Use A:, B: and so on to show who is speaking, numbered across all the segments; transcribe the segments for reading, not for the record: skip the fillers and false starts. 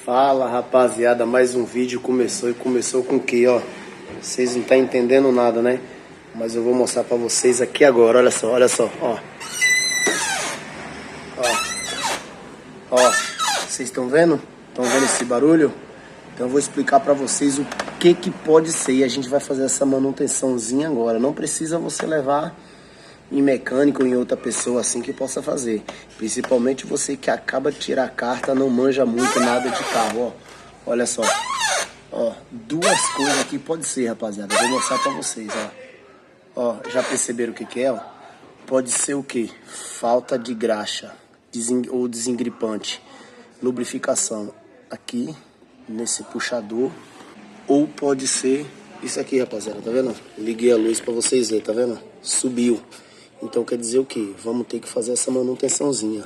A: Fala, rapaziada, mais um vídeo começou e começou com o que, ó? Vocês não estão entendendo nada, né? Mas eu vou mostrar pra vocês aqui agora, olha só, ó. Ó, vocês estão vendo? Estão vendo esse barulho? Então eu vou explicar pra vocês o que pode ser e a gente vai fazer essa manutençãozinha agora. Não precisa você levar em mecânico ou em outra pessoa assim que possa fazer. Principalmente você que acaba de tirar a carta, não manja muito nada de carro, ó. Olha só. Ó, duas coisas aqui pode ser, rapaziada. Eu vou mostrar pra vocês, ó. Ó, já perceberam o que é, ó? Pode ser o que? Falta de graxa ou desengripante. Lubrificação aqui, nesse puxador. Ou pode ser isso aqui, rapaziada, tá vendo? Liguei a luz pra vocês verem, tá vendo? Subiu. Então quer dizer o que? Vamos ter que fazer essa manutençãozinha.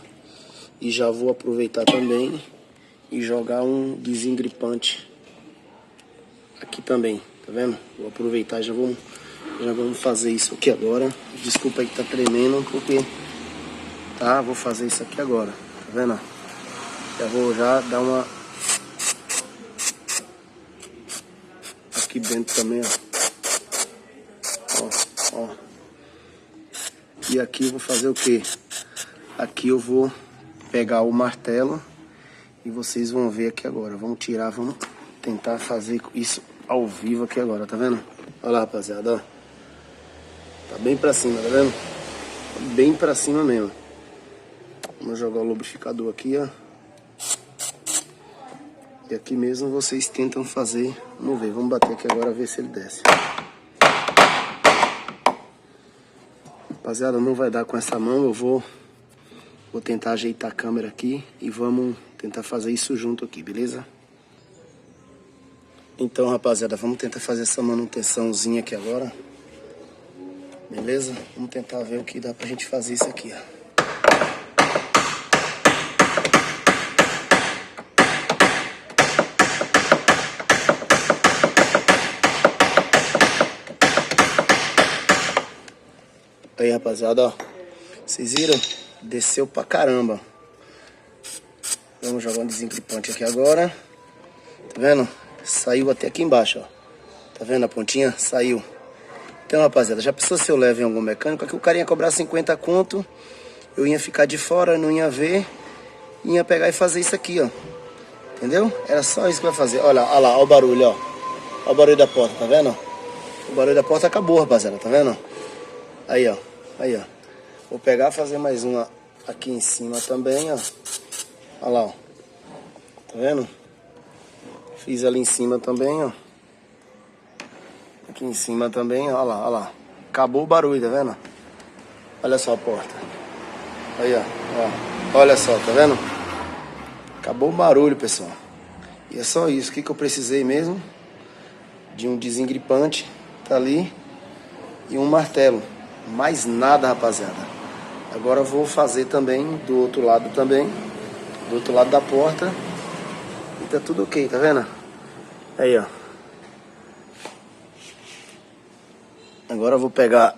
A: E já vou aproveitar também e jogar um desengripante aqui também, tá vendo? Vou aproveitar e já vamos fazer isso aqui agora. Desculpa aí que tá tremendo, porque tá, vou fazer isso aqui agora, tá vendo? Já vou dar uma aqui dentro também, ó. E aqui eu vou fazer o que? Aqui eu vou pegar o martelo e vocês vão ver aqui agora. Vamos tirar, vamos tentar fazer isso ao vivo aqui agora, tá vendo? Olha lá, rapaziada, ó. Tá bem pra cima, tá vendo? Bem pra cima mesmo. Vamos jogar o lubrificador aqui, ó. E aqui mesmo vocês tentam fazer. Vamos ver, vamos bater aqui agora, ver se ele desce. Rapaziada, não vai dar com essa mão, eu vou tentar ajeitar a câmera aqui e vamos tentar fazer isso junto aqui, beleza? Então, rapaziada, vamos tentar fazer essa manutençãozinha aqui agora. Beleza? Vamos tentar ver o que dá pra gente fazer isso aqui, ó. Aí, rapaziada, ó. Vocês viram? Desceu pra caramba. Vamos jogar um desengripante aqui agora. Tá vendo? Saiu até aqui embaixo, ó. Tá vendo a pontinha? Saiu. Então, rapaziada, já pensou se eu levo em algum mecânico? Aqui o cara ia cobrar 50 conto. Eu ia ficar de fora, não ia ver. Ia pegar e fazer isso aqui, ó. Entendeu? Era só isso que vai fazer. Olha lá, ó o barulho, ó. Ó o barulho da porta, tá vendo? O barulho da porta acabou, rapaziada, tá vendo? Aí, ó. Aí, ó. Vou pegar e fazer mais uma aqui em cima também, ó. Olha lá, ó. Tá vendo? Fiz ali em cima também, ó. Aqui em cima também, ó. Olha lá. Acabou o barulho, tá vendo? Olha só a porta. Aí, ó. Olha só, tá vendo? Acabou o barulho, pessoal. E é só isso. O que eu precisei mesmo? De um desengripante, tá ali. E um martelo. Mais nada, rapaziada. Agora eu vou fazer também do outro lado também. Do outro lado da porta. E tá tudo ok, tá vendo? Aí, ó. Agora eu vou pegar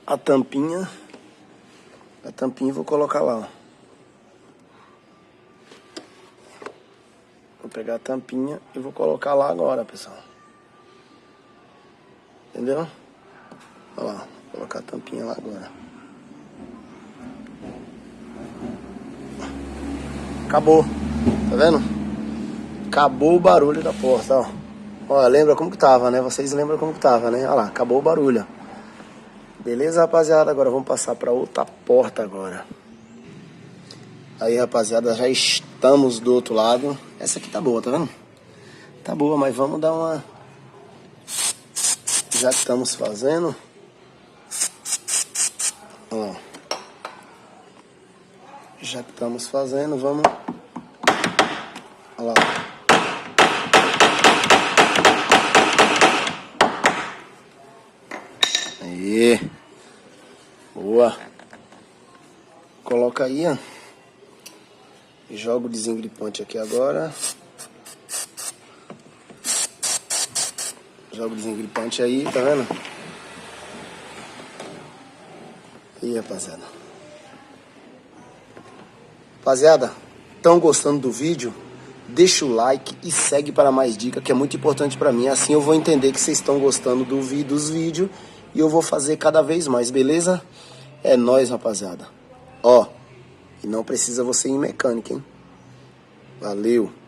A: a tampinha. A tampinha e vou colocar lá, ó. Vou pegar a tampinha e vou colocar lá agora, pessoal. Entendeu? Olha lá. Vou colocar a tampinha lá agora. Acabou. Tá vendo? Acabou o barulho da porta, ó. Olha, lembra como que tava, né? Vocês lembram como que tava, né? Olha lá, acabou o barulho. Beleza, rapaziada? Agora vamos passar pra outra porta agora. Aí, rapaziada, já estamos do outro lado. Essa aqui tá boa, tá vendo? Tá boa, mas vamos dar uma... Já que estamos fazendo... Ó. Já que estamos fazendo, vamos... Olha lá. Aí. Boa. Coloca aí, ó. E joga o desengripante aqui agora. Joga o desengripante aí, tá vendo? Aí, rapaziada. Rapaziada, estão gostando do vídeo? deixa o like e segue para mais dicas, que é muito importante para mim. Assim eu vou entender que vocês estão gostando dos vídeos e eu vou fazer cada vez mais, beleza? É nóis, rapaziada. Ó, e não precisa você ir em mecânica, hein? Valeu!